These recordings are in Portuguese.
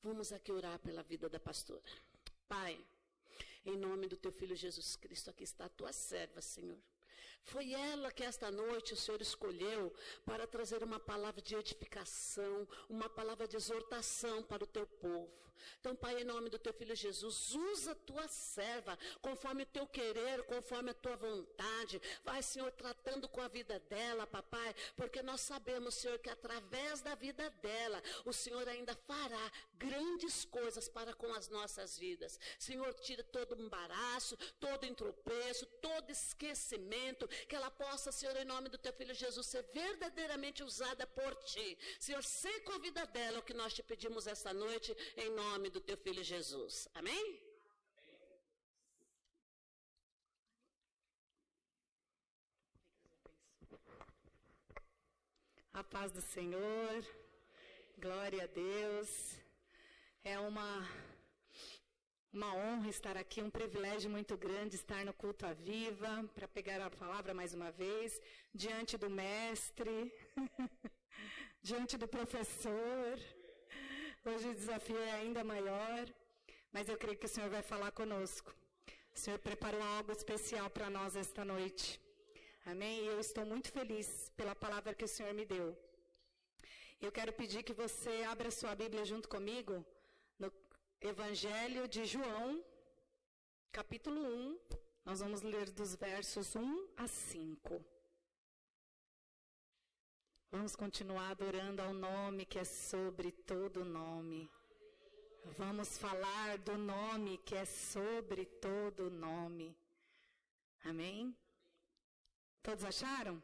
Vamos aqui orar pela vida da pastora. Pai, em nome do teu Filho Jesus Cristo, aqui está a tua serva, Senhor. Foi ela que esta noite o Senhor escolheu para trazer uma palavra de edificação, uma palavra de exortação para o teu povo. Então, Pai, em nome do teu Filho Jesus, usa a tua serva conforme o teu querer, conforme a tua vontade. Vai, Senhor, tratando com a vida dela, papai, porque nós sabemos, Senhor, que através da vida dela, o Senhor ainda fará grandes coisas para com as nossas vidas. Senhor, tira todo embaraço, todo entropeço, todo esquecimento, que ela possa, Senhor, em nome do teu Filho Jesus, ser verdadeiramente usada por ti. Senhor, sei com a vida dela o que nós te pedimos esta noite, em nome do teu Filho Jesus. Amém? A paz do Senhor, glória a Deus. É uma honra estar aqui, um privilégio muito grande estar no culto à Viva, para pegar a palavra mais uma vez, diante do mestre, diante do professor. Hoje o desafio é ainda maior, mas eu creio que o Senhor vai falar conosco. O Senhor preparou algo especial para nós esta noite. Amém? E eu estou muito feliz pela palavra que o Senhor me deu. Eu quero pedir que você abra sua Bíblia junto comigo no Evangelho de João, capítulo 1, nós vamos ler dos versos 1 a 5. Vamos continuar adorando ao nome que é sobre todo nome. Vamos falar do nome que é sobre todo nome. Amém? Todos acharam?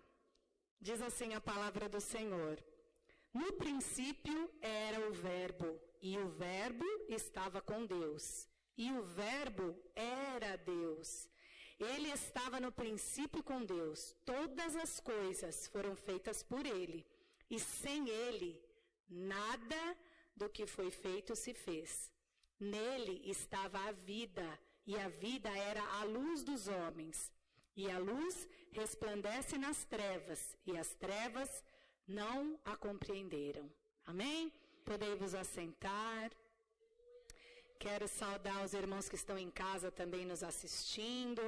Diz assim a palavra do Senhor. No princípio era o Verbo, e o Verbo estava com Deus, e o Verbo era Deus. Ele estava no princípio com Deus. Todas as coisas foram feitas por Ele, e sem Ele, nada do que foi feito se fez. Nele estava a vida, e a vida era a luz dos homens. E a luz resplandece nas trevas, e as trevas não a compreenderam. Amém? Podei vos assentar. Quero saudar os irmãos que estão em casa também nos assistindo,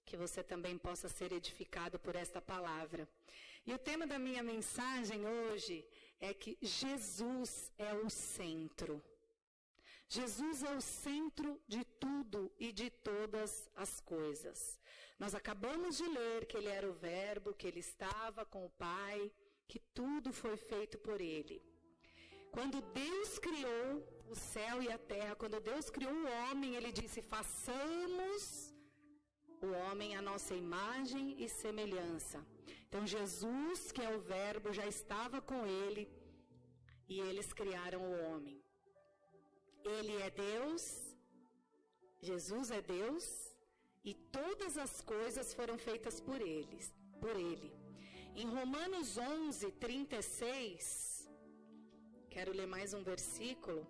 que você também possa ser edificado por esta palavra. E o tema da minha mensagem hoje é que Jesus é o centro. Jesus é o centro de tudo e de todas as coisas. Nós acabamos de ler que ele era o Verbo, que ele estava com o Pai, que tudo foi feito por ele. Quando Deus criou o céu e a terra, quando Deus criou o homem, ele disse, façamos o homem à nossa imagem e semelhança. Então Jesus, que é o Verbo, já estava com ele e eles criaram o homem. Ele é Deus, Jesus é Deus e todas as coisas foram feitas por ele. Em Romanos 11, 36, quero ler mais um versículo.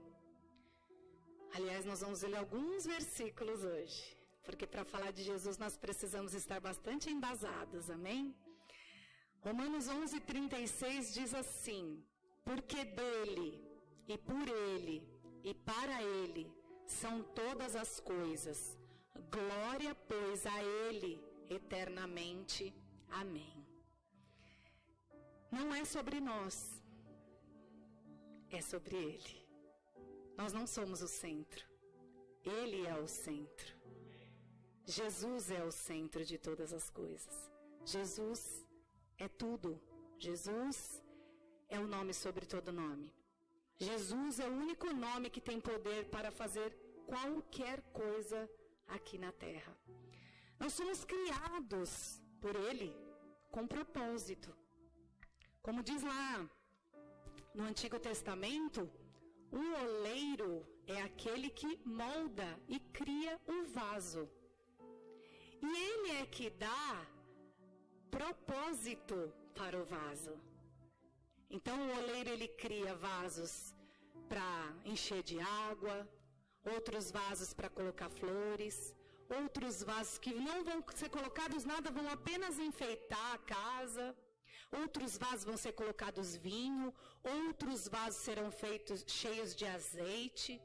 Aliás, nós vamos ler alguns versículos hoje, porque para falar de Jesus nós precisamos estar bastante embasados, amém? Romanos 11, 36 diz assim, porque dele e por ele e para ele são todas as coisas. Glória, pois, a ele eternamente. Amém. Não é sobre nós, é sobre ele. Nós não somos o centro, ele é o centro. Jesus é o centro de todas as coisas. Jesus é tudo. Jesus é o nome sobre todo nome. Jesus é o único nome que tem poder para fazer qualquer coisa aqui na terra. Nós somos criados por ele com propósito. Como diz lá no Antigo Testamento, o oleiro é aquele que molda e cria o vaso. E ele é que dá propósito para o vaso. Então o oleiro ele cria vasos para encher de água, outros vasos para colocar flores, outros vasos que não vão ser colocados nada, vão apenas enfeitar a casa. outros vasos vão ser colocados vinho, outros vasos serão feitos cheios de azeite.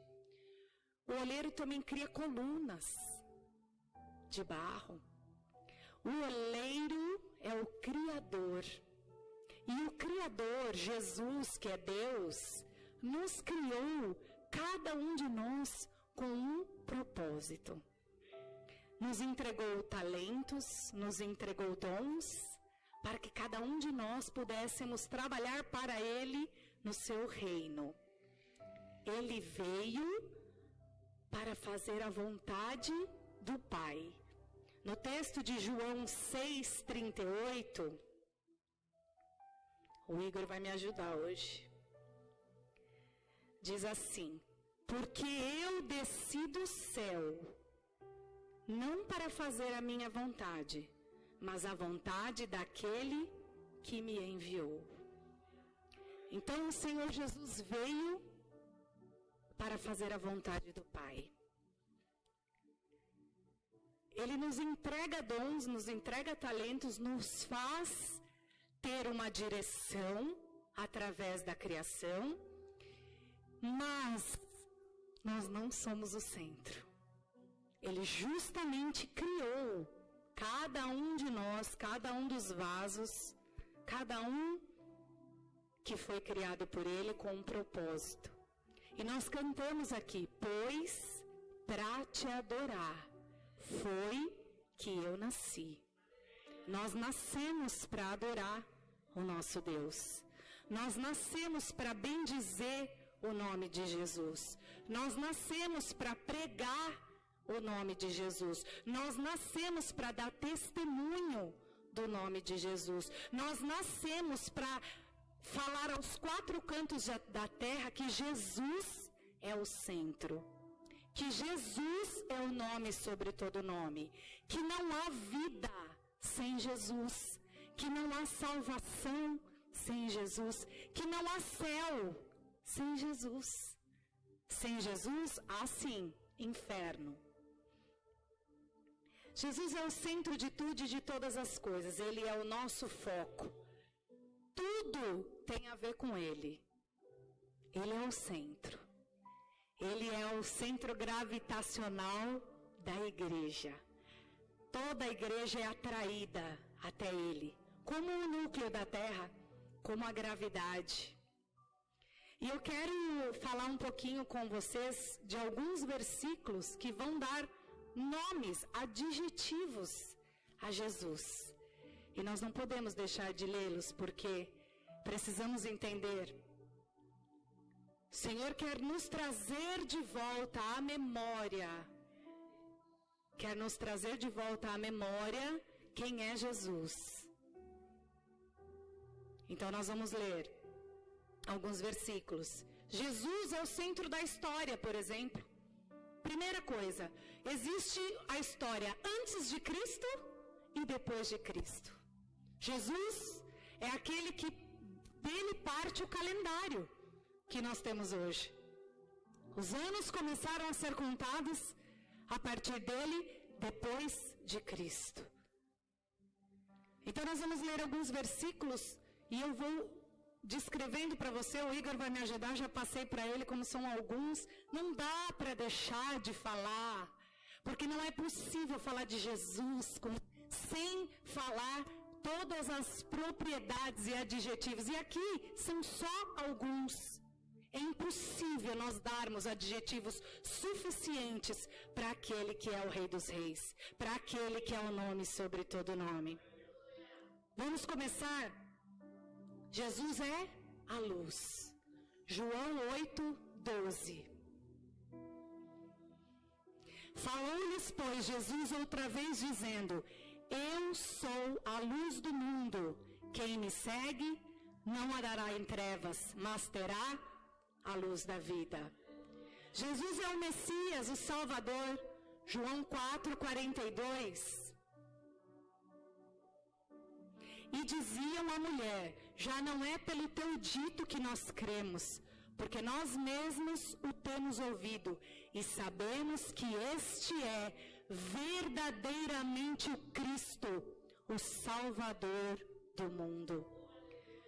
O oleiro também cria colunas de barro. O oleiro é o Criador. E o Criador, Jesus, que é Deus, nos criou, cada um de nós, com um propósito. Nos entregou talentos, nos entregou dons, para que cada um de nós pudéssemos trabalhar para Ele no seu reino. Ele veio para fazer a vontade do Pai. No texto de João 6,38, o Igor vai me ajudar hoje. Diz assim: porque eu desci do céu, não para fazer a minha vontade, mas a vontade daquele que me enviou. Então o Senhor Jesus veio para fazer a vontade do Pai. Ele nos entrega dons, nos entrega talentos, nos faz ter uma direção através da criação, mas nós não somos o centro. Ele justamente criou cada um de nós, cada um dos vasos, cada um que foi criado por Ele com um propósito. E nós cantamos aqui: pois para te adorar foi que eu nasci. Nós nascemos para adorar o nosso Deus. Nós nascemos para bendizer o nome de Jesus. Nós nascemos para pregar o nome de Jesus. Nós nascemos para dar testemunho do nome de Jesus. Nós nascemos para falar aos quatro cantos da terra que Jesus é o centro. Que Jesus é o nome sobre todo nome. Que não há vida sem Jesus. Que não há salvação sem Jesus. Que não há céu sem Jesus. Sem Jesus, há sim inferno. Jesus é o centro de tudo e de todas as coisas. Ele é o nosso foco. Tudo tem a ver com Ele. Ele é o centro. Ele é o centro gravitacional da igreja. Toda a igreja é atraída até Ele. Como o núcleo da Terra, como a gravidade. E eu quero falar um pouquinho com vocês de alguns versículos que vão dar nomes, adjetivos a Jesus. E nós não podemos deixar de lê-los, porque precisamos entender. O Senhor quer nos trazer de volta à memória. Quer nos trazer de volta à memória quem é Jesus. Então nós vamos ler alguns versículos. Jesus é o centro da história, por exemplo. Primeira coisa, existe a história antes de Cristo e depois de Cristo. Jesus é aquele que dele parte o calendário que nós temos hoje. Os anos começaram a ser contados a partir dele, depois de Cristo. Então nós vamos ler alguns versículos e eu vou descrevendo para você. O Igor vai me ajudar, já passei para ele como são alguns. Não dá para deixar de falar, porque não é possível falar de Jesus sem falar todas as propriedades e adjetivos. E aqui são só alguns. É impossível nós darmos adjetivos suficientes para aquele que é o Rei dos Reis, para aquele que é o nome sobre todo nome. Vamos começar. Jesus é a luz. João 8:12. Falou-lhes, pois, Jesus outra vez, dizendo: eu sou a luz do mundo. Quem me segue não andará em trevas, mas terá a luz da vida. Jesus é o Messias, o Salvador. João 4:42. E diziam à mulher: já não é pelo teu dito que nós cremos, porque nós mesmos o temos ouvido e sabemos que este é verdadeiramente o Cristo, o Salvador do mundo.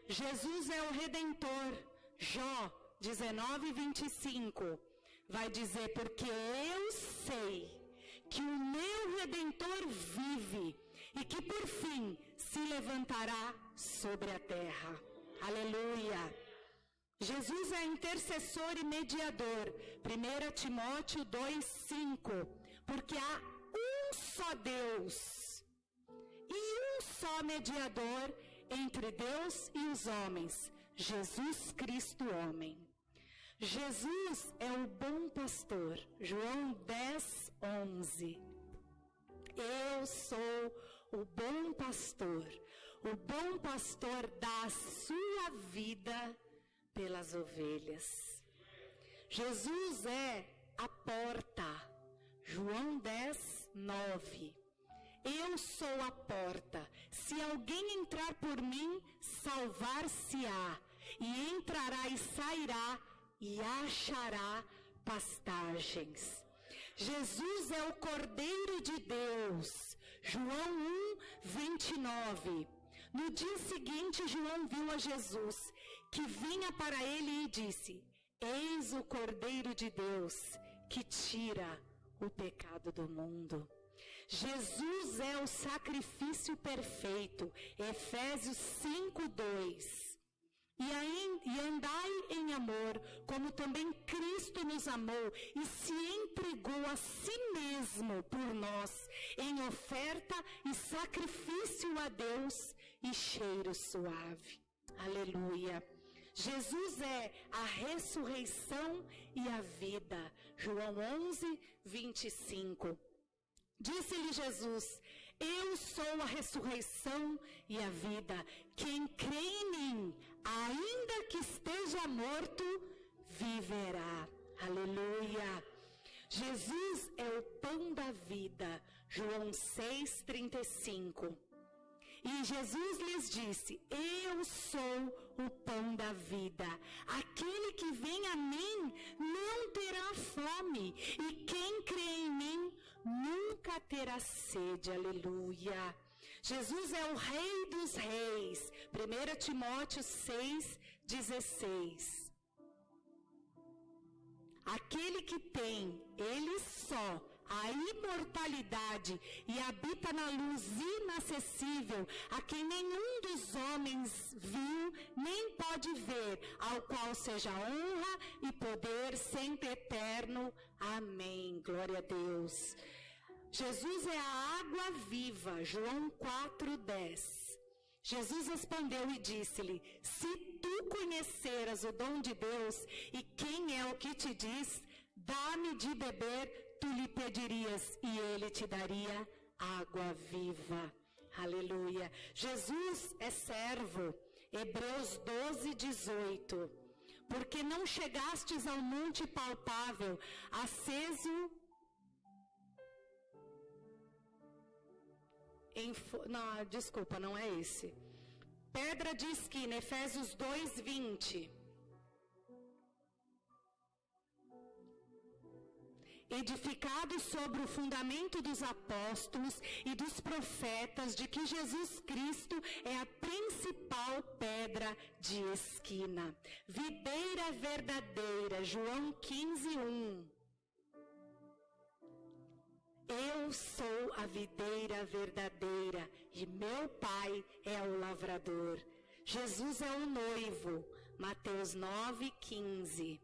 Jesus é o Redentor. Jó 19:25 vai dizer: porque eu sei que o meu Redentor vive e que por fim se levantará sobre a terra. Aleluia! Jesus é intercessor e mediador. 1 Timóteo 2:5. Porque há um só Deus e um só mediador entre Deus e os homens, Jesus Cristo homem. Jesus é o bom pastor. João 10:11. Eu sou o bom pastor. O bom pastor dá a sua vida pelas ovelhas. Jesus é a porta. João 10:9. Eu sou a porta. Se alguém entrar por mim, salvar-se-á, e entrará e sairá, e achará pastagens. Jesus é o Cordeiro de Deus. João 1:29. No dia seguinte, João viu a Jesus, que vinha para ele e disse: eis o Cordeiro de Deus, que tira o pecado do mundo. Jesus é o sacrifício perfeito. Efésios 5:2. E andai em amor, como também Cristo nos amou e se entregou a si mesmo por nós, em oferta e sacrifício a Deus e cheiro suave. Aleluia! Jesus é a ressurreição e a vida. João 11:25. Disse-lhe Jesus: eu sou a ressurreição e a vida. Quem crê em mim, ainda que esteja morto, viverá. Aleluia! Jesus é o pão da vida. João 6:35. E Jesus lhes disse: eu sou o pão da vida. Aquele que vem a mim não terá fome, e quem crê em mim nunca terá sede. Aleluia! Jesus é o Rei dos Reis. 1 Timóteo 6:16. Aquele que tem, ele só, a imortalidade e habita na luz inacessível, a quem nenhum dos homens viu nem pode ver, ao qual seja honra e poder sempre eterno. Amém. Glória a Deus. Jesus é a água viva. João 4:10. Jesus respondeu e disse-lhe: se tu conheceras o dom de Deus e quem é o que te diz, dá-me de beber, tu lhe pedirias e ele te daria água viva. Aleluia! Jesus é servo. Hebreus 12:18. Porque não chegastes ao monte palpável, aceso não é esse. Pedra de esquina, Efésios 2:20. Edificado sobre o fundamento dos apóstolos e dos profetas, de que Jesus Cristo é a principal pedra de esquina. Videira verdadeira, João 15:1. Eu sou a videira verdadeira e meu pai é o lavrador. Jesus é o noivo, Mateus 9:15.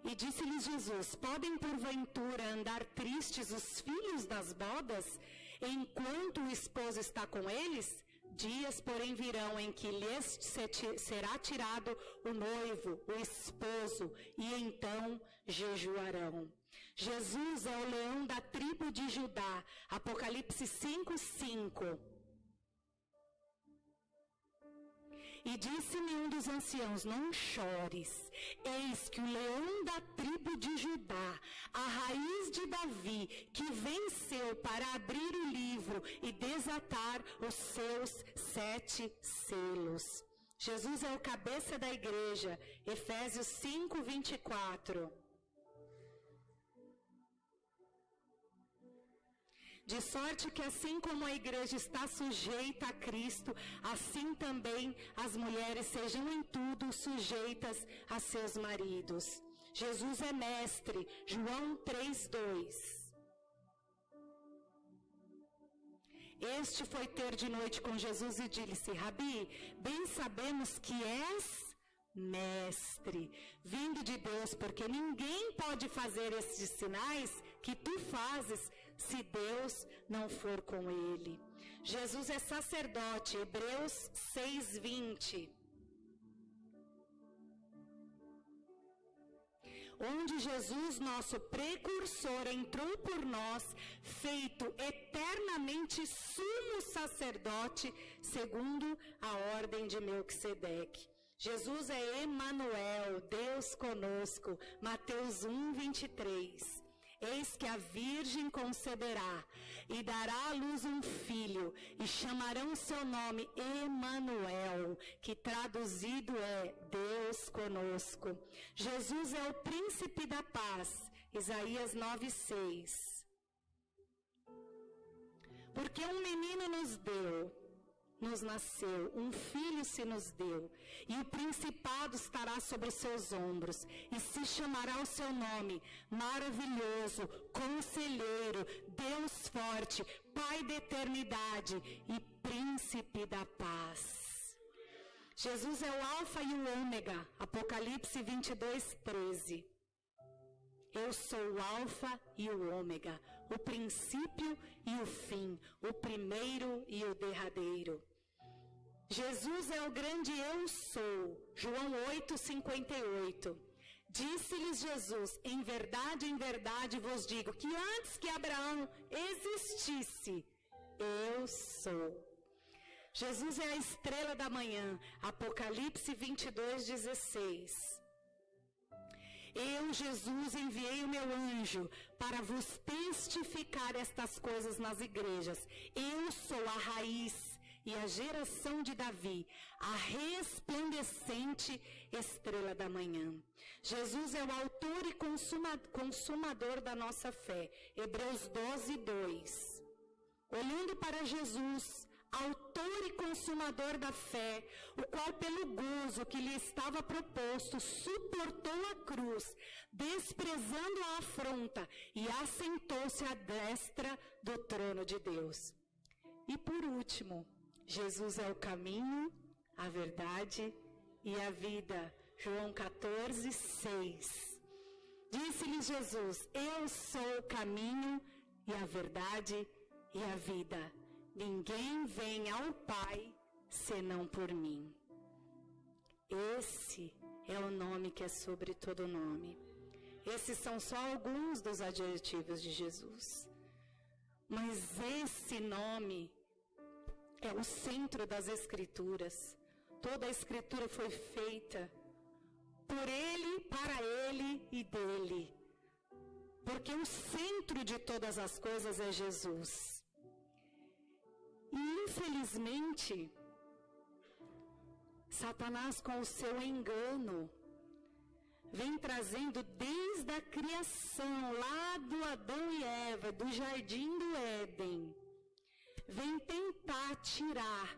E disse-lhes Jesus: podem porventura andar tristes os filhos das bodas, enquanto o esposo está com eles? Dias, porém, virão em que lhes será tirado o noivo, o esposo, e então jejuarão. Jesus é o leão da tribo de Judá. Apocalipse 5:5. E disse-me um dos anciãos: não chores, eis que o leão da tribo de Judá, a raiz de Davi, que venceu para abrir o livro e desatar os seus 7 selos. Jesus é o cabeça da igreja. Efésios 5:24. De sorte que assim como a igreja está sujeita a Cristo, assim também as mulheres sejam em tudo sujeitas a seus maridos. Jesus é mestre, João 3:2. Este foi ter de noite com Jesus e disse: Rabi, bem sabemos que és mestre, vindo de Deus, porque ninguém pode fazer esses sinais que tu fazes se Deus não for com ele. Jesus é sacerdote, Hebreus 6:20. Onde Jesus, nosso precursor, entrou por nós, feito eternamente sumo sacerdote, segundo a ordem de Melquisedeque. Jesus é Emanuel, Deus conosco, Mateus 1:23. Eis que a virgem conceberá e dará à luz um filho, e chamarão seu nome Emanuel, que traduzido é Deus conosco. Jesus é o príncipe da paz, Isaías 9:6. Porque um menino nos nasceu, um filho se nos deu, e o principado estará sobre seus ombros, e se chamará o seu nome, Maravilhoso, Conselheiro, Deus Forte, Pai da Eternidade e Príncipe da Paz. Jesus é o Alfa e o Ômega, Apocalipse 22:13. Eu sou o Alfa e o Ômega, o princípio e o fim, o primeiro e o derradeiro. Jesus é o grande eu sou, João 8:58. Disse-lhes Jesus: em verdade vos digo, que antes que Abraão existisse, eu sou. Jesus é a estrela da manhã, Apocalipse 22:16. Eu, Jesus, enviei o meu anjo para vos testificar estas coisas nas igrejas. Eu sou a raiz e a geração de Davi, a resplandecente estrela da manhã. Jesus é o autor e consumador da nossa fé. Hebreus 12:2. Olhando para Jesus, autor e consumador da fé, o qual pelo gozo que lhe estava proposto, suportou a cruz, desprezando a afronta, e assentou-se à destra do trono de Deus. E por último, Jesus é o caminho, a verdade e a vida. João 14:6. Disse-lhes Jesus: eu sou o caminho e a verdade e a vida. Ninguém vem ao Pai senão por mim. Esse é o nome que é sobre todo nome. Esses são só alguns dos adjetivos de Jesus. Mas esse nome é o centro das Escrituras. Toda a Escritura foi feita por Ele, para Ele e dele. Porque o centro de todas as coisas é Jesus. E, infelizmente, Satanás, com o seu engano, vem trazendo desde a criação, lá do Adão e Eva, do jardim do Éden, vem tentar tirar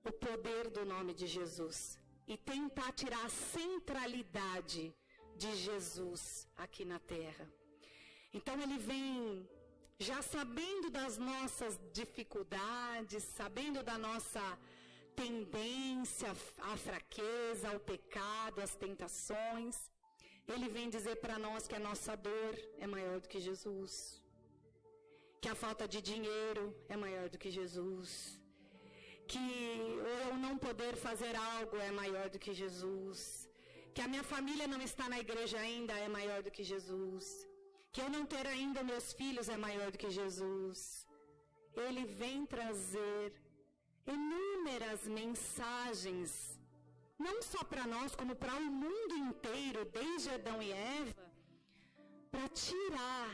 o poder do nome de Jesus e tentar tirar a centralidade de Jesus aqui na terra. Então ele vem já sabendo das nossas dificuldades, sabendo da nossa tendência à fraqueza, ao pecado, às tentações. Ele vem dizer para nós que a nossa dor é maior do que Jesus, que a falta de dinheiro é maior do que Jesus, que eu não poder fazer algo é maior do que Jesus, que a minha família não está na igreja ainda é maior do que Jesus, que eu não ter ainda meus filhos é maior do que Jesus. Ele vem trazer inúmeras mensagens, não só para nós, como para o mundo inteiro, desde Adão e Eva, para tirar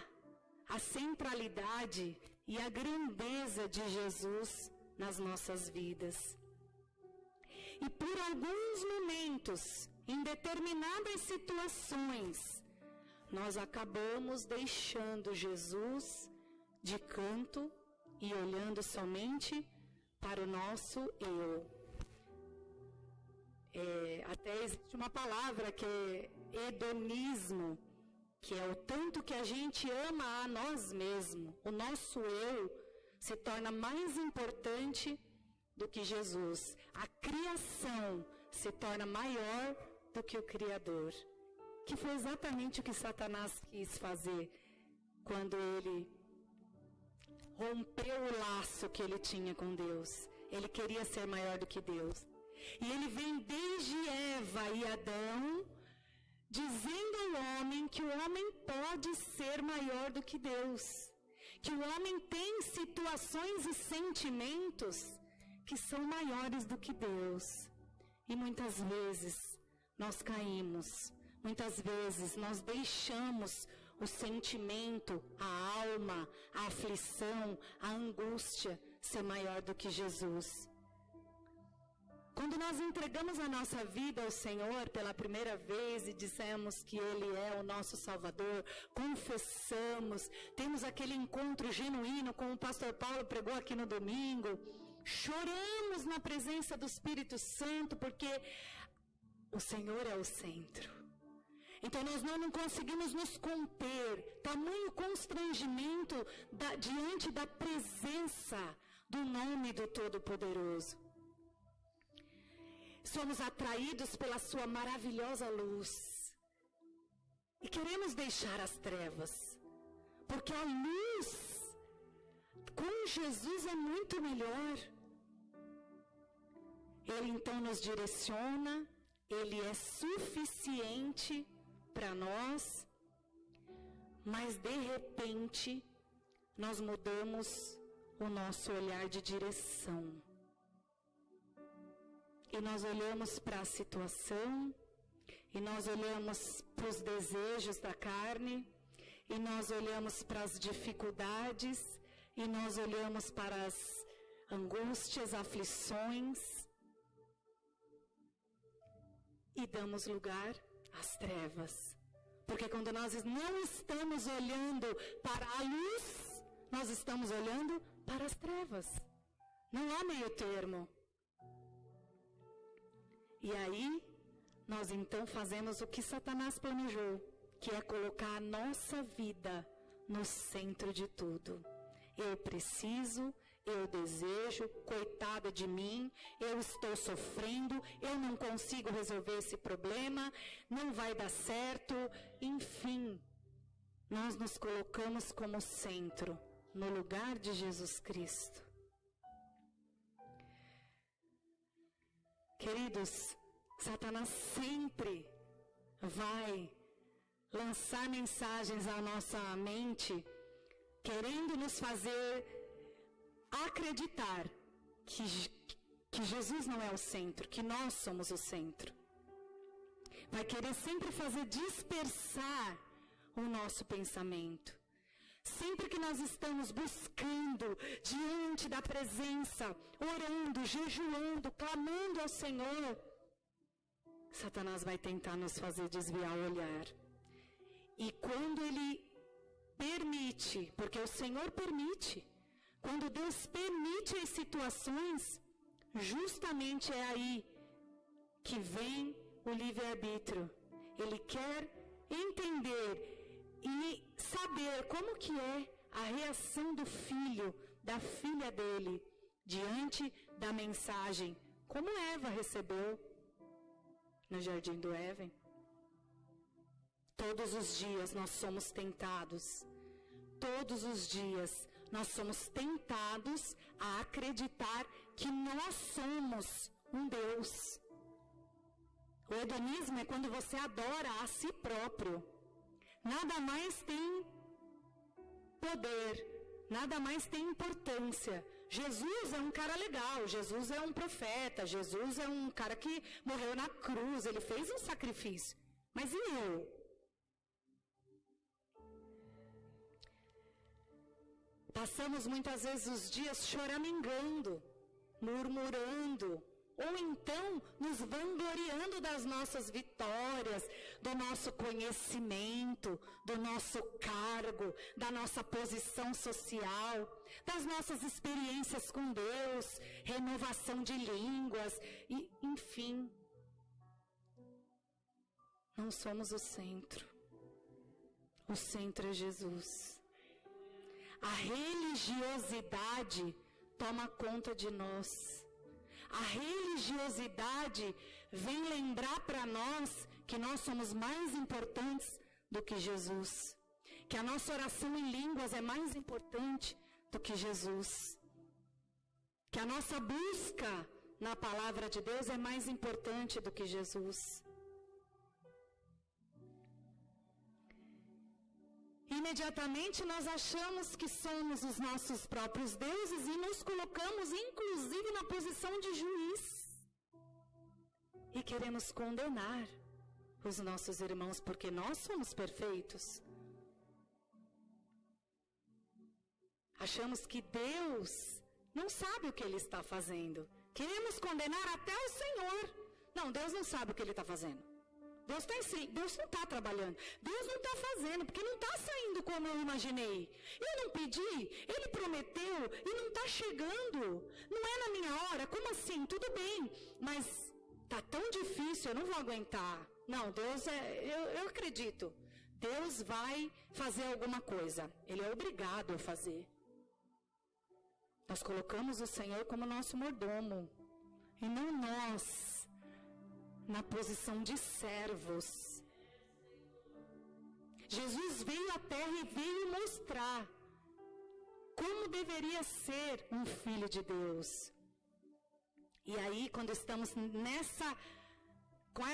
a centralidade e a grandeza de Jesus nas nossas vidas. E por alguns momentos, em determinadas situações, nós acabamos deixando Jesus de canto e olhando somente para o nosso eu. Até existe uma palavra que é hedonismo, que é o tanto que a gente ama a nós mesmos. O nosso eu se torna mais importante do que Jesus. A criação se torna maior do que o Criador. Que foi exatamente o que Satanás quis fazer quando ele rompeu o laço que ele tinha com Deus. Ele queria ser maior do que Deus. E ele vem desde Eva e Adão, dizendo ao homem que o homem pode ser maior do que Deus. Que o homem tem situações e sentimentos que são maiores do que Deus. E muitas vezes nós caímos, muitas vezes nós deixamos o sentimento, a alma, a aflição, a angústia ser maior do que Jesus. Quando nós entregamos a nossa vida ao Senhor pela primeira vez e dissemos que Ele é o nosso Salvador, confessamos, temos aquele encontro genuíno, como o pastor Paulo pregou aqui no domingo, choramos na presença do Espírito Santo, porque o Senhor é o centro. Então nós não conseguimos nos conter, tamanho constrangimento diante da presença do nome do Todo-Poderoso. Somos atraídos pela sua maravilhosa luz. E queremos deixar as trevas. Porque a luz com Jesus é muito melhor. Ele então nos direciona. Ele é suficiente para nós. Mas de repente, nós mudamos o nosso olhar de direção. E nós olhamos para a situação, e nós olhamos para os desejos da carne, e nós olhamos para as dificuldades, e nós olhamos para as angústias, aflições, e damos lugar às trevas. Porque quando nós não estamos olhando para a luz, nós estamos olhando para as trevas. Não há meio termo. E aí, nós então fazemos o que Satanás planejou, que é colocar a nossa vida no centro de tudo. Eu preciso, eu desejo, coitada de mim, eu estou sofrendo, eu não consigo resolver esse problema, não vai dar certo, enfim. Nós nos colocamos como centro, no lugar de Jesus Cristo. Queridos, Satanás sempre vai lançar mensagens à nossa mente, querendo nos fazer acreditar que Jesus não é o centro, que nós somos o centro. Vai querer sempre fazer dispersar o nosso pensamento. Sempre que nós estamos buscando diante da presença, orando, jejuando, clamando ao Senhor, Satanás vai tentar nos fazer desviar o olhar. E quando ele permite, porque o Senhor permite, quando Deus permite as situações, justamente é aí que vem o livre-arbítrio. Ele quer entender e saber como que é a reação do filho, da filha dele, diante da mensagem, como Eva recebeu no jardim do Éden. Todos os dias nós somos tentados. Todos os dias nós somos tentados a acreditar que nós somos um Deus. O hedonismo é quando você adora a si próprio. Nada mais tem poder, nada mais tem importância. Jesus é um cara legal, Jesus é um profeta, Jesus é um cara que morreu na cruz, ele fez um sacrifício. Mas e eu? Passamos muitas vezes os dias choramingando, murmurando, Ou então nos vangloriando das nossas vitórias, do nosso conhecimento, do nosso cargo, da nossa posição social, das nossas experiências com Deus, renovação de línguas, e, enfim. Não somos o centro. O centro é Jesus. A religiosidade toma conta de nós. A religiosidade vem lembrar para nós que nós somos mais importantes do que Jesus. Que a nossa oração em línguas é mais importante do que Jesus. Que a nossa busca na palavra de Deus é mais importante do que Jesus. Imediatamente nós achamos que somos os nossos próprios deuses e nos colocamos inclusive na posição de juiz. E queremos condenar os nossos irmãos porque nós somos perfeitos. Achamos que Deus não sabe o que Ele está fazendo. Queremos condenar até o Senhor. Não, Deus não sabe o que Ele está fazendo. Deus não está trabalhando. Deus não está fazendo, porque não está saindo como eu imaginei. Eu não pedi, Ele prometeu e não está chegando. Não é na minha hora, como assim? Tudo bem, mas está tão difícil, eu não vou aguentar. Não, Deus eu acredito. Deus vai fazer alguma coisa. Ele é obrigado a fazer. Nós colocamos o Senhor como nosso mordomo. E não nós, na posição de servos. Jesus veio à terra e veio mostrar como deveria ser um filho de Deus. E aí, quando estamos com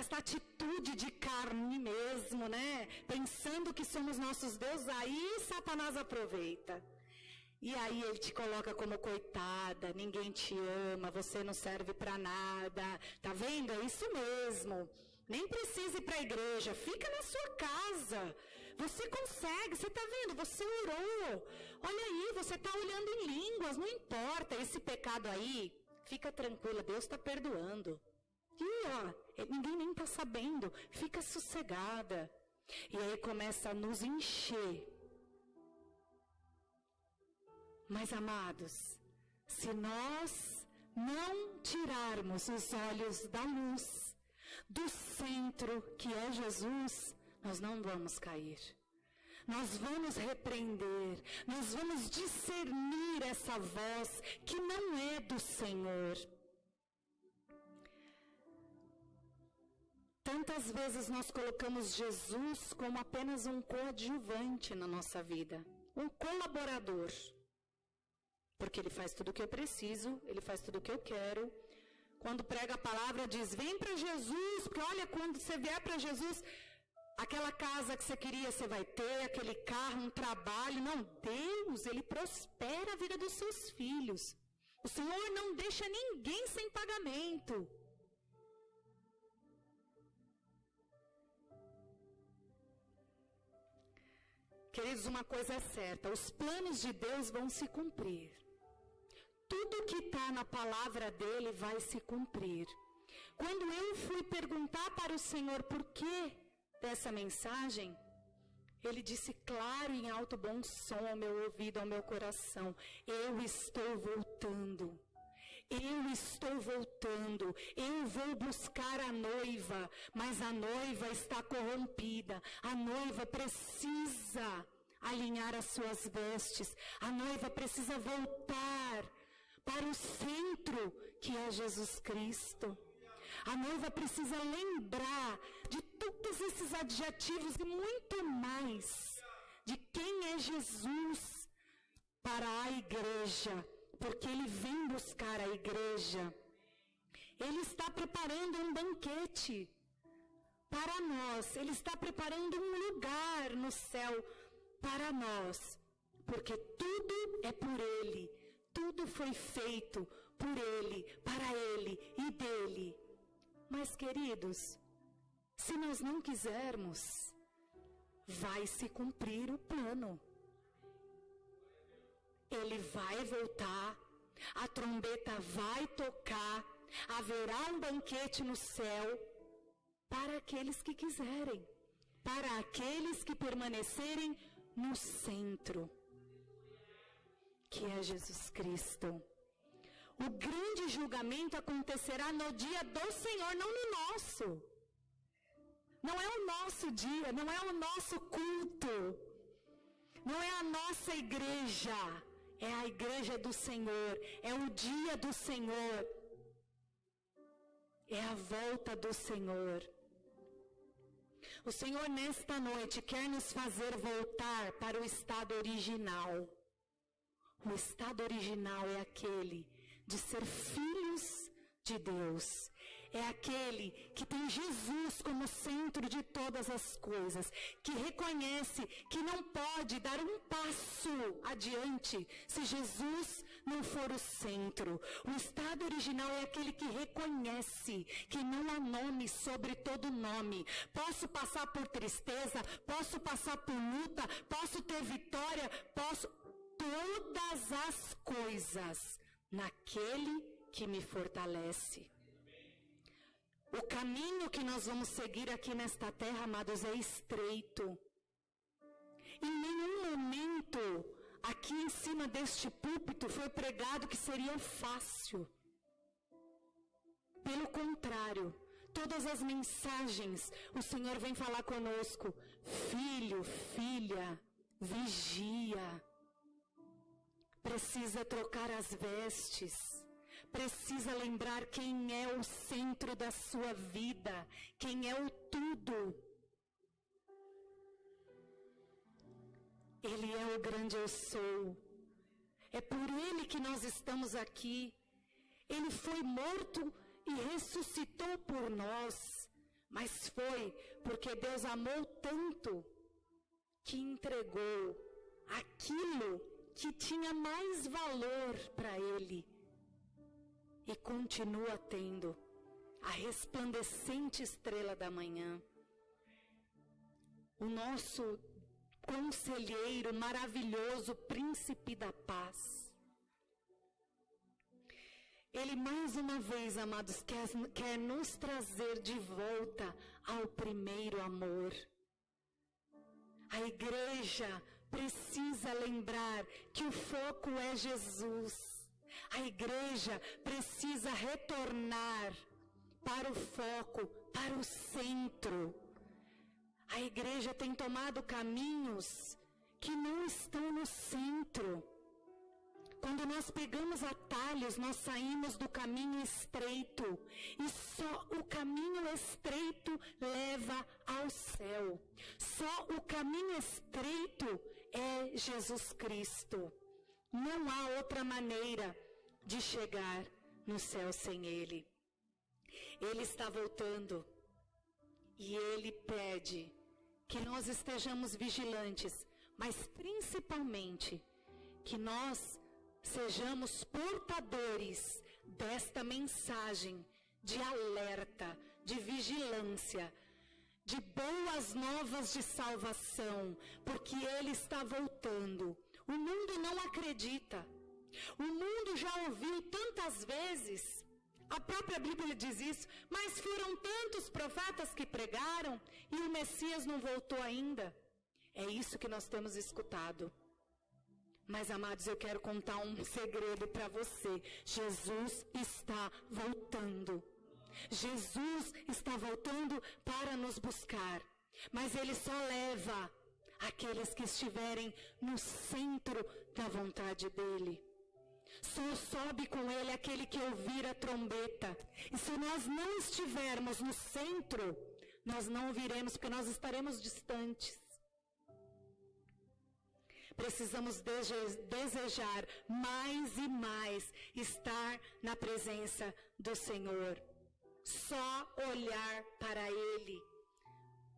esta atitude de carne mesmo, né? Pensando que somos nossos deuses, aí Satanás aproveita. E aí ele te coloca como coitada, ninguém te ama, você não serve para nada. Tá vendo? É isso mesmo. Nem precisa ir para a igreja, fica na sua casa. Você consegue, você tá vendo? Você orou. Olha aí, você tá olhando em línguas, não importa. Esse pecado aí, fica tranquila, Deus está perdoando. E ó, ninguém nem tá sabendo, fica sossegada. E aí começa a nos encher. Mas, amados, se nós não tirarmos os olhos da luz, do centro que é Jesus, nós não vamos cair. Nós vamos repreender, nós vamos discernir essa voz que não é do Senhor. Tantas vezes nós colocamos Jesus como apenas um coadjuvante na nossa vida, um colaborador. Porque Ele faz tudo o que eu preciso, Ele faz tudo o que eu quero. Quando prega a palavra, diz, vem para Jesus, porque olha, quando você vier para Jesus, aquela casa que você queria, você vai ter, aquele carro, um trabalho. Não, Deus, Ele prospera a vida dos seus filhos. O Senhor não deixa ninguém sem pagamento. Queridos, uma coisa é certa, os planos de Deus vão se cumprir. Tudo que está na palavra dele vai se cumprir. Quando eu fui perguntar para o Senhor por que dessa mensagem, Ele disse claro em alto bom som ao meu ouvido, ao meu coração, eu estou voltando. Eu estou voltando, eu vou buscar a noiva, mas a noiva está corrompida, a noiva precisa alinhar as suas vestes, a noiva precisa voltar para o centro que é Jesus Cristo. A noiva precisa lembrar de todos esses adjetivos e muito mais, de quem é Jesus para a igreja, porque Ele vem buscar a igreja. Ele está preparando um banquete para nós. Ele está preparando um lugar no céu para nós. Porque tudo é por Ele. Tudo foi feito por Ele, para Ele e dEle. Mas, queridos, se nós não quisermos, vai se cumprir o plano. Ele vai voltar, a trombeta vai tocar, haverá um banquete no céu para aqueles que quiserem, para aqueles que permanecerem no centro, que é Jesus Cristo. O grande julgamento acontecerá no dia do Senhor, não no nosso. Não é o nosso dia, não é o nosso culto, não é a nossa igreja, é a igreja do Senhor, é o dia do Senhor, é a volta do Senhor. O Senhor nesta noite quer nos fazer voltar para o estado original. O estado original é aquele de ser filhos de Deus. É aquele que tem Jesus como centro de todas as coisas, que reconhece que não pode dar um passo adiante se Jesus não for o centro. O estado original é aquele que reconhece que não há nome sobre todo nome. Posso passar por tristeza, posso passar por luta, posso ter vitória, posso todas as coisas naquele que me fortalece. O caminho que nós vamos seguir aqui nesta terra, amados, é estreito. Em nenhum momento, aqui em cima deste púlpito, foi pregado que seria fácil. Pelo contrário, todas as mensagens, o Senhor vem falar conosco. Filho, filha, vigia. Precisa trocar as vestes. Precisa lembrar quem é o centro da sua vida, quem é o tudo. Ele é o grande eu sou. É por Ele que nós estamos aqui. Ele foi morto e ressuscitou por nós. Mas foi porque Deus amou tanto que entregou aquilo que tinha mais valor para Ele. E continua tendo a resplandecente estrela da manhã. O nosso conselheiro maravilhoso, príncipe da paz. Ele mais uma vez, amados, quer nos trazer de volta ao primeiro amor. A igreja precisa lembrar que o foco é Jesus. A igreja precisa retornar para o foco, para o centro. A igreja tem tomado caminhos que não estão no centro. Quando nós pegamos atalhos, nós saímos do caminho estreito. E só o caminho estreito leva ao céu. Só o caminho estreito é Jesus Cristo. Não há outra maneira de chegar no céu sem Ele. Ele está voltando e Ele pede que nós estejamos vigilantes, mas principalmente que nós sejamos portadores desta mensagem de alerta, de vigilância, de boas novas de salvação, porque Ele está voltando. O mundo não acredita. O mundo já ouviu tantas vezes, a própria Bíblia diz isso, mas foram tantos profetas que pregaram e o Messias não voltou ainda. É isso que nós temos escutado. Mas, amados, eu quero contar um segredo para você. Jesus está voltando. Jesus está voltando para nos buscar. Mas Ele só leva aqueles que estiverem no centro da vontade dEle. Só sobe com Ele aquele que ouvir a trombeta. E se nós não estivermos no centro, nós não ouviremos, porque nós estaremos distantes. Precisamos desejar mais e mais estar na presença do Senhor. Só olhar para Ele.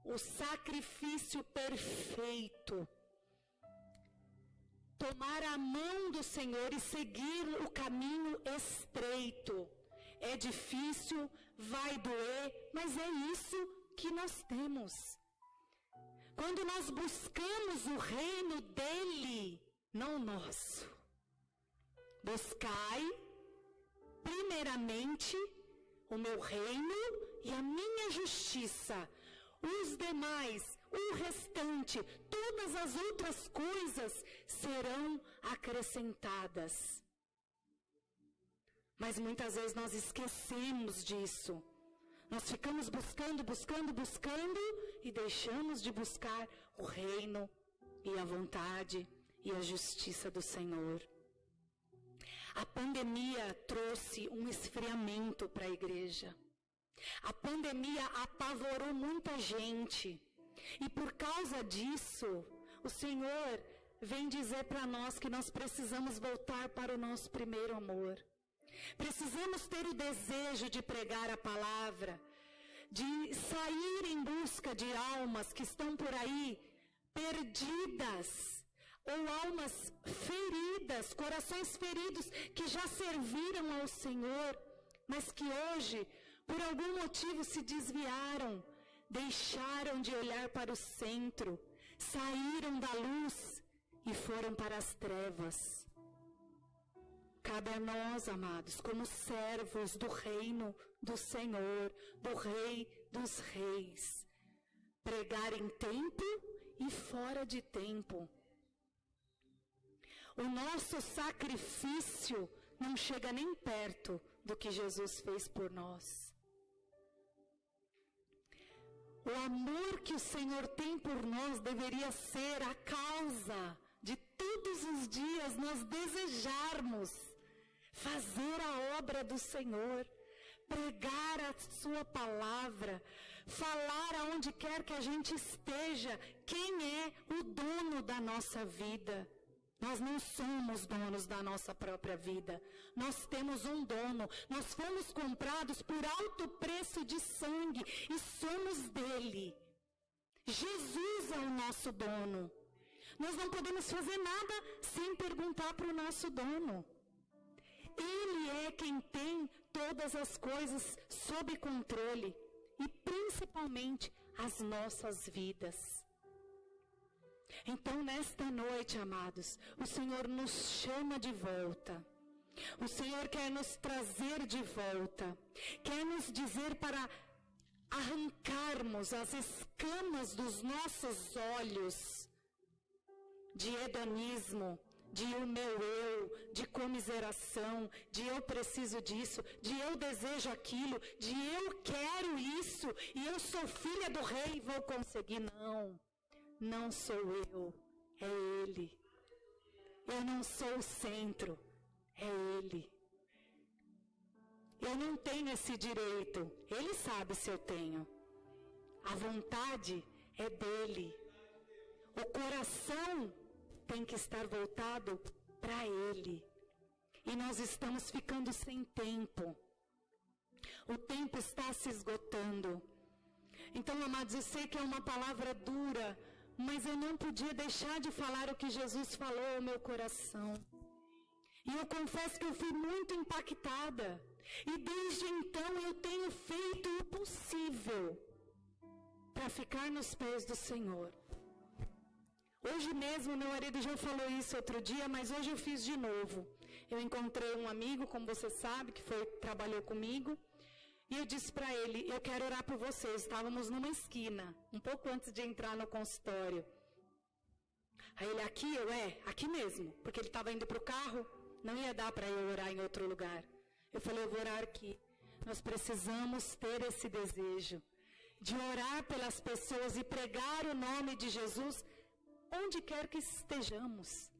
O sacrifício perfeito. Tomar a mão do Senhor e seguir o caminho estreito. É difícil, vai doer, mas é isso que nós temos. Quando nós buscamos o reino dEle, não o nosso. Buscai primeiramente o meu reino e a minha justiça. Os demais, o restante, todas as outras coisas serão acrescentadas. Mas muitas vezes nós esquecemos disso. Nós ficamos buscando e deixamos de buscar o reino e a vontade e a justiça do Senhor. A pandemia trouxe um esfriamento para a igreja. A pandemia apavorou muita gente. E por causa disso, o Senhor vem dizer para nós que nós precisamos voltar para o nosso primeiro amor. Precisamos ter o desejo de pregar a palavra, de sair em busca de almas que estão por aí perdidas, ou almas feridas, corações feridos que já serviram ao Senhor, mas que hoje, por algum motivo, se desviaram, deixaram de olhar para o centro, saíram da luz e foram para as trevas. Cabe a nós, amados, como servos do reino do Senhor, do Rei dos Reis, pregar em tempo e fora de tempo. O nosso sacrifício não chega nem perto do que Jesus fez por nós. O amor que o Senhor tem por nós deveria ser a causa de todos os dias nós desejarmos fazer a obra do Senhor, pregar a sua palavra, falar aonde quer que a gente esteja, quem é o dono da nossa vida. Nós não somos donos da nossa própria vida. Nós temos um dono. Nós fomos comprados por alto preço de sangue e somos dele. Jesus é o nosso dono. Nós não podemos fazer nada sem perguntar para o nosso dono. Ele é quem tem todas as coisas sob controle e principalmente as nossas vidas. Então, nesta noite, amados, o Senhor nos chama de volta. O Senhor quer nos trazer de volta. Quer nos dizer para arrancarmos as escamas dos nossos olhos de hedonismo, de o meu eu, de comiseração, de eu preciso disso, de eu desejo aquilo, de eu quero isso e eu sou filha do rei e vou conseguir. Não sou eu, é Ele. Eu não sou o centro, é Ele. Eu não tenho esse direito, Ele sabe se eu tenho. A vontade é dEle. O coração tem que estar voltado para Ele. E nós estamos ficando sem tempo. O tempo está se esgotando. Então, amados, eu sei que é uma palavra dura, mas eu não podia deixar de falar o que Jesus falou ao meu coração. E eu confesso que eu fui muito impactada. E desde então eu tenho feito o possível para ficar nos pés do Senhor. Hoje mesmo, meu marido já falou isso outro dia, mas hoje eu fiz de novo. Eu encontrei um amigo, como você sabe, que trabalhou comigo. E eu disse para ele, eu quero orar por você. Estávamos numa esquina, um pouco antes de entrar no consultório. Aí ele, aqui? Aqui mesmo. Porque ele estava indo para o carro, não ia dar para eu orar em outro lugar. Eu falei, eu vou orar aqui. Nós precisamos ter esse desejo de orar pelas pessoas e pregar o nome de Jesus onde quer que estejamos.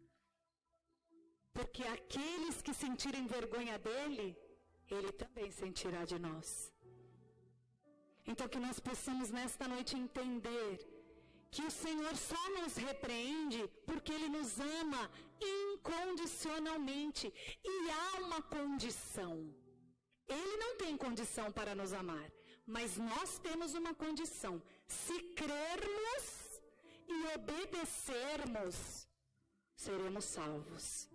Porque aqueles que sentirem vergonha dele, Ele também sentirá de nós. Então que nós possamos nesta noite entender que o Senhor só nos repreende porque Ele nos ama incondicionalmente. E há uma condição. Ele não tem condição para nos amar, mas nós temos uma condição. Se crermos e obedecermos, seremos salvos.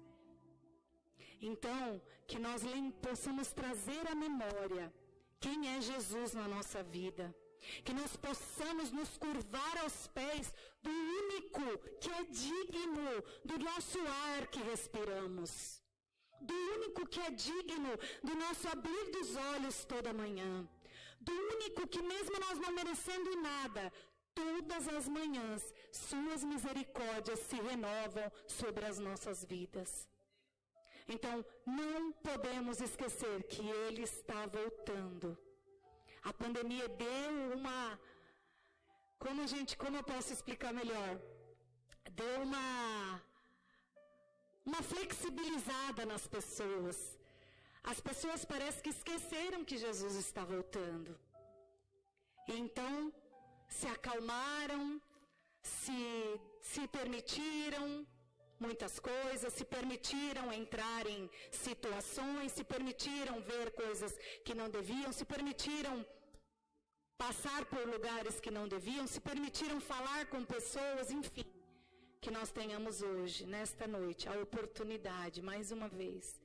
Então, que nós possamos trazer à memória quem é Jesus na nossa vida. Que nós possamos nos curvar aos pés do único que é digno do nosso ar que respiramos. do único que é digno do nosso abrir dos olhos toda manhã, do único que mesmo nós não merecendo nada, todas as manhãs, suas misericórdias se renovam sobre as nossas vidas. Então, não podemos esquecer que Ele está voltando. A pandemia deu uma... Como eu posso explicar melhor? Deu uma flexibilizada nas pessoas. As pessoas parecem que esqueceram que Jesus está voltando. Então, se acalmaram, se permitiram muitas coisas, se permitiram entrar em situações, se permitiram ver coisas que não deviam, se permitiram passar por lugares que não deviam, se permitiram falar com pessoas, enfim. Que nós tenhamos hoje, nesta noite, a oportunidade, mais uma vez,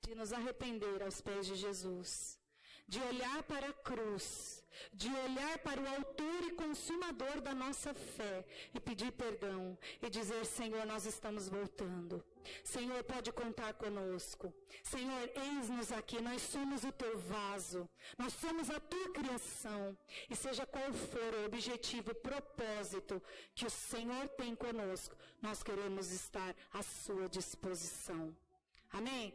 de nos arrepender aos pés de Jesus, de olhar para a cruz, de olhar para o autor e consumador da nossa fé e pedir perdão e dizer: Senhor, nós estamos voltando. Senhor, pode contar conosco. Senhor, eis-nos aqui, nós somos o teu vaso, nós somos a tua criação. E seja qual for o objetivo, o propósito que o Senhor tem conosco, nós queremos estar à sua disposição. Amém?